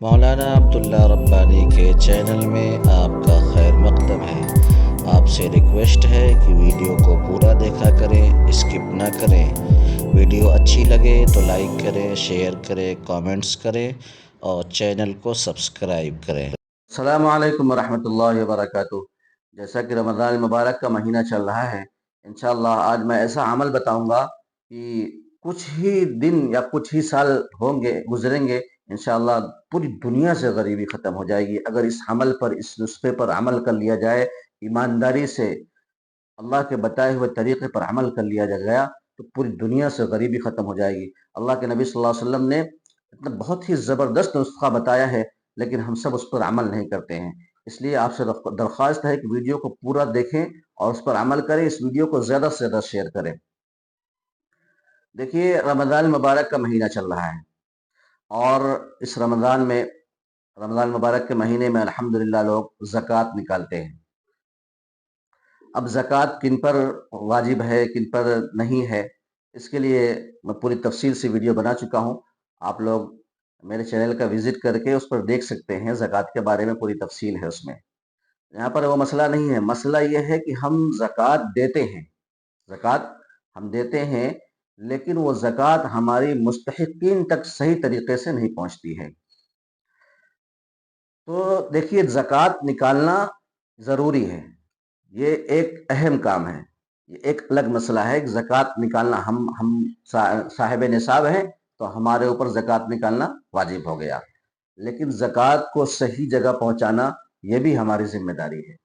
मौलाना अब्दुल्ला रब्बानी के चैनल में आपका खैर मकदम है। आपसे रिक्वेस्ट है कि वीडियो को पूरा देखा करें, स्किप ना करें। वीडियो अच्छी लगे तो लाइक करें, शेयर करें, कमेंट्स करें और चैनल को सब्सक्राइब करें। अस्सलामु अलैकुम वरहमतुल्लाहि वबरकातुहू। जैसा कि रमज़ान मुबारक का महीना चल रहा है, इंशाअल्लाह आज मैं ऐसा अमल बताऊंगा कि कुछ ही दिन या कुछ ही साल होंगे गुजरेंगे, इंशाअल्लाह पूरी दुनिया से गरीबी ख़त्म हो जाएगी। अगर इस अमल पर, इस नुस्खे पर अमल कर लिया जाए, ईमानदारी से अल्लाह के बताए हुए तरीके पर अमल कर लिया गया, तो पूरी दुनिया से गरीबी ख़त्म हो जाएगी। अल्लाह के नबी सल्लल्लाहु अलैहि वसल्लम ने इतना बहुत ही ज़बरदस्त नुस्खा बताया है, लेकिन हम सब उस पर अमल नहीं करते हैं। इसलिए आपसे दरख्वास्त है कि वीडियो को पूरा देखें और उस पर अमल करें। इस वीडियो को ज़्यादा से ज़्यादा शेयर करें। देखिए, रमज़ान मुबारक का महीना चल रहा है और इस रमज़ान मुबारक के महीने में अल्हम्दुलिल्लाह लोग ज़कात निकालते हैं। अब ज़कात किन पर वाजिब है, किन पर नहीं है, इसके लिए मैं पूरी तफसील से वीडियो बना चुका हूँ। आप लोग मेरे चैनल का विज़िट करके उस पर देख सकते हैं, ज़कात के बारे में पूरी तफसील है उसमें। यहाँ पर वो मसला नहीं है, मसला ये है कि हम ज़कात देते हैं, ज़कात हम देते हैं, लेकिन वो ज़कात हमारी मुस्तहिकीन तक सही तरीके से नहीं पहुँचती है। तो देखिए, ज़कात निकालना ज़रूरी है, ये एक अहम काम है, ये एक अलग मसला है कि ज़कात निकालना हम साहिब निसाब हैं, तो हमारे ऊपर ज़कात निकालना वाजिब हो गया। लेकिन ज़कात को सही जगह पहुँचाना ये भी हमारी ज़िम्मेदारी है।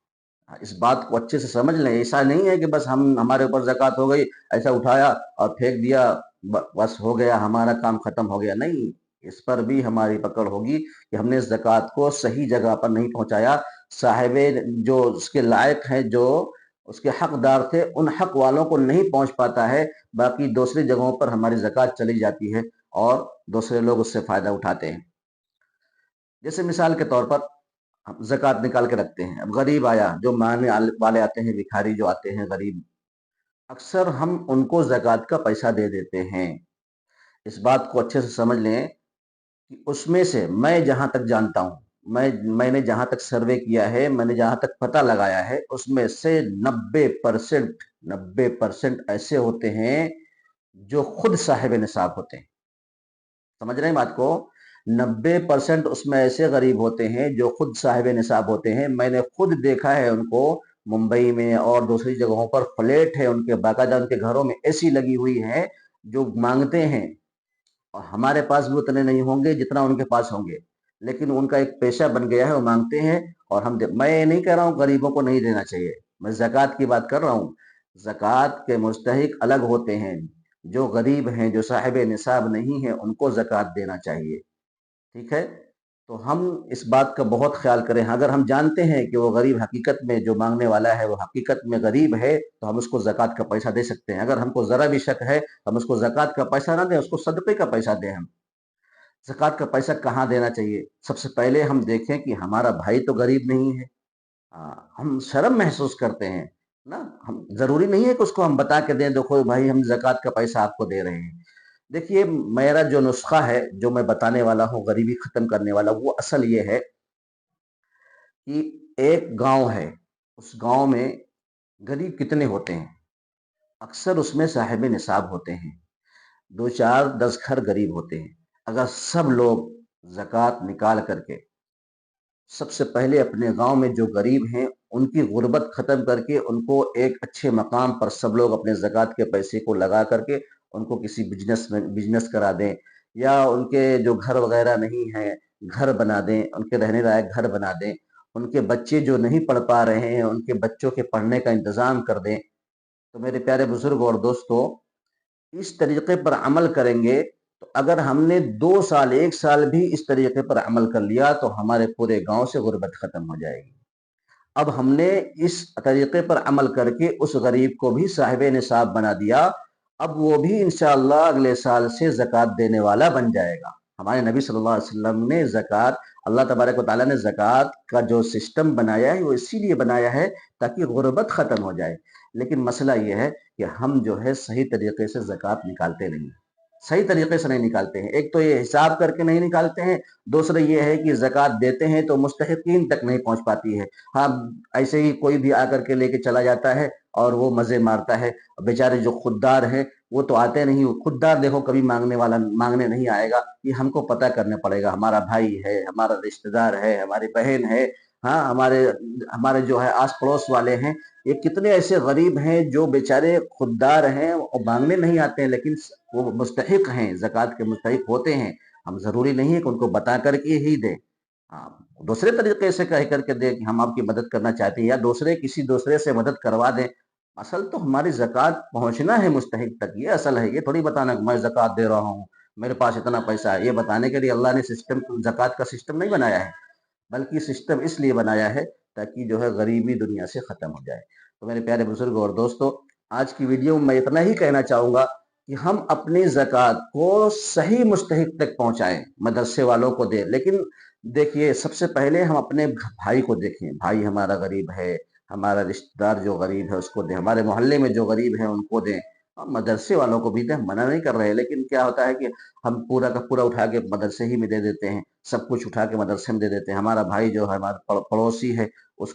इस बात को अच्छे से समझ लें। ऐसा नहीं है कि बस हमारे ऊपर ज़कात हो गई, ऐसा उठाया और फेंक दिया, बस हो गया, हमारा काम ख़त्म हो गया। नहीं, इस पर भी हमारी पकड़ होगी कि हमने ज़कात को सही जगह पर नहीं पहुँचाया। साहिबे जो उसके लायक हैं, जो उसके हकदार थे, उन हक वालों को नहीं पहुँच पाता है, बाकी दूसरी जगहों पर हमारी ज़कात चली जाती है और दूसरे लोग उससे फ़ायदा उठाते हैं। जैसे मिसाल के तौर पर हम ज़कात निकाल के रखते हैं। अब गरीब आया, जो माँगने वाले आते हैं, भिखारी जो आते हैं गरीब, अक्सर हम उनको ज़कात का पैसा दे देते हैं। इस बात को अच्छे से समझ लें कि उसमें से मैं जहाँ तक जानता हूँ, मैंने जहाँ तक सर्वे किया है, मैंने जहाँ तक पता लगाया है, उसमें से 90% ऐसे होते हैं जो खुद साहिब निसाब होते हैं। समझ रहे हैं बात को? 90% उसमें ऐसे गरीब होते हैं जो खुद साहिब निसाब होते हैं। मैंने खुद देखा है उनको, मुंबई में और दूसरी जगहों पर फ्लैट है उनके, बाकायदा उनके घरों में एसी लगी हुई है, जो मांगते हैं। और हमारे पास भी उतने नहीं होंगे जितना उनके पास होंगे, लेकिन उनका एक पेशा बन गया है, वो मांगते हैं और मैं ये नहीं कह रहा हूँ गरीबों को नहीं देना चाहिए, मैं ज़कात की बात कर रहा हूँ। ज़कात के मुस्तहिक अलग होते हैं, जो गरीब हैं, जो साहिब निसाब नहीं है, उनको ज़कात देना चाहिए। ठीक है? तो हम इस बात का बहुत ख्याल करें। अगर हम जानते हैं कि वो गरीब हकीकत में, जो मांगने वाला है वो हकीकत में गरीब है, तो हम उसको ज़कात का पैसा दे सकते हैं। अगर हमको ज़रा भी शक है, हम उसको ज़कात का पैसा ना दें, उसको सदक़े का पैसा दें हम। ज़कात का पैसा कहाँ देना चाहिए? सबसे पहले हम देखें कि हमारा भाई तो गरीब नहीं है। हम शर्म महसूस करते हैं ना, हम ज़रूरी नहीं है कि उसको हम बता के दें, देखो भाई हम ज़कात का पैसा आपको दे रहे हैं। देखिए, मेरा जो नुस्खा है, जो मैं बताने वाला हूँ गरीबी ख़त्म करने वाला, वो असल ये है कि एक गाँव है, उस गाँव में गरीब कितने होते हैं? अक्सर उसमें साहिब निसाब होते हैं। 2, 4, 10 घर गरीब होते हैं। अगर सब लोग ज़कात निकाल करके सबसे पहले अपने गांव में जो गरीब हैं उनकी गुर्बत ख़त्म करके उनको एक अच्छे मकाम पर सब लोग अपने ज़कात के पैसे को लगा करके उनको किसी बिजनेस करा दें, या उनके जो घर वगैरह नहीं हैं, घर बना दें, उनके रहने लायक घर बना दें, उनके बच्चे जो नहीं पढ़ पा रहे हैं उनके बच्चों के पढ़ने का इंतज़ाम कर दें। तो मेरे प्यारे बुजुर्ग और दोस्तों, इस तरीके पर अमल करेंगे, तो अगर हमने 2 साल, 1 साल भी इस तरीके पर अमल कर लिया, तो हमारे पूरे गांव से गुर्बत खत्म हो जाएगी। अब हमने इस तरीके पर अमल करके उस गरीब को भी साहिब निसाब बना दिया। अब वो भी इंशाअल्लाह अगले साल से ज़कात देने वाला बन जाएगा। हमारे नबी सल्लल्लाहु अलैहि वसल्लम ने ज़कात, अल्लाह तबारक व तआला ने ज़कात का जो सिस्टम बनाया है वो इसीलिए बनाया है ताकि गुर्बत ख़त्म हो जाए। लेकिन मसला ये है कि हम जो है सही तरीके से ज़कात निकालते नहीं। صحیح طریقے سے نہیں نکالتے ہیں. ایک تو یہ حساب کر کے نہیں نکالتے ہیں، دوسرا یہ ہے کہ زکوٰۃ دیتے ہیں تو مستحقین تک نہیں پہنچ پاتی ہے. ہاں، ایسے ہی کوئی بھی آ کر کے لے کے چلا جاتا ہے اور وہ مزے مارتا ہے. بیچارے جو خوددار ہیں وہ تو آتے نہیں. خوددار دیکھو کبھی مانگنے نہیں آئے گا. یہ ہم کو پتہ کرنا پڑے گا. ہمارا بھائی ہے، ہمارا رشتہ دار ہے، ہماری بہن ہے، ہاں ہمارے جو ہے آس پڑوس والے ہیں. یہ کتنے ایسے غریب ہیں جو بیچارے خوددار ہیں اور مانگنے نہیں آتے ہیں، لیکن وہ مستحق ہیں، زکوٰۃ کے مستحق ہوتے ہیں. ہم ضروری نہیں ہے کہ ان کو بتا کر کے ہی دیں. ہاں، دوسرے طریقے سے کہہ کر کے دیں کہ ہم آپ کی مدد کرنا چاہتے ہیں، یا کسی دوسرے سے مدد کروا دیں. اصل تو ہماری زکوٰۃ پہنچنا ہے مستحق تک. یہ اصل ہے. یہ تھوڑی بتانا کہ میں زکوٰۃ دے رہا ہوں، میرے پاس اتنا پیسہ ہے. یہ بتانے کے لیے اللہ نے زکوٰۃ کا سسٹم نہیں بنایا ہے، بلکہ سسٹم اس لیے بنایا ہے تاکہ جو ہے غریبی دنیا سے ختم ہو جائے. تو میرے پیارے بزرگوں اور دوستو، آج کی ویڈیو میں اتنا ہی کہنا چاہوں گا کہ ہم اپنی زکوٰۃ کو صحیح مستحق تک پہنچائیں، مدرسے والوں کو دیں. لیکن دیکھیے، سب سے پہلے ہم اپنے بھائی کو دیکھیں. بھائی ہمارا غریب ہے، ہمارا رشتہ دار جو غریب ہے اس کو دیں، ہمارے محلے میں جو غریب ہیں ان کو دیں. مدرسے والوں کو بھی دیں، منع نہیں کر رہے. لیکن کیا ہوتا ہے کہ ہم پورا کا پورا اٹھا کے مدرسے ہی میں دے دیتے ہیں. سب کچھ اٹھا کے مدرسے میں دے دیتے ہیں. ہمارا بھائی جو ہے، ہمارا پڑوسی ہے، اس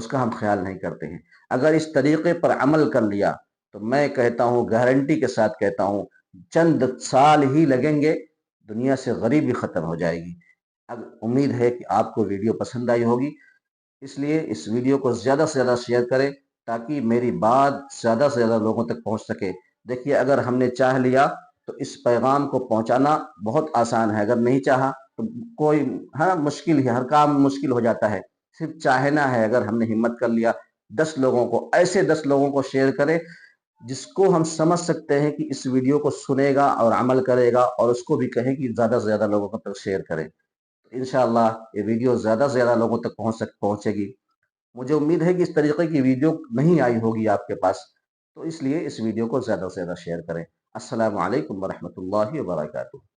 کا ہم خیال نہیں کرتے ہیں. اگر اس طریقے پر عمل کر لیا تو میں کہتا ہوں، گارنٹی کے ساتھ کہتا ہوں، چند سال ہی لگیں گے، دنیا سے غریبی ختم ہو جائے گی. اب امید ہے کہ آپ کو ویڈیو پسند آئی ہوگی، اس لیے اس ویڈیو کو زیادہ سے زیادہ شیئر کریں تاکہ میری بات زیادہ سے زیادہ لوگوں تک پہنچ سکے. دیکھیے، اگر ہم نے چاہ لیا تو اس پیغام کو پہنچانا بہت آسان ہے. اگر نہیں چاہا تو مشکل ہے. ہر کام مشکل ہو جاتا ہے. صرف چاہنا ہے. اگر ہم نے ہمت کر لیا، 10 لوگوں کو، ایسے 10 لوگوں کو شیئر کریں جس کو ہم سمجھ سکتے ہیں کہ اس ویڈیو کو سنے گا اور عمل کرے گا، اور اس کو بھی کہیں کہ زیادہ سے زیادہ لوگوں تک شیئر کریں. انشاءاللہ یہ ویڈیو زیادہ سے زیادہ لوگوں تک پہنچے گی. مجھے امید ہے کہ اس طریقے کی ویڈیو نہیں آئی ہوگی آپ کے پاس، تو اس لیے اس ویڈیو کو زیادہ سے زیادہ شیئر کریں. السلام علیکم ورحمۃ اللہ وبرکاتہ.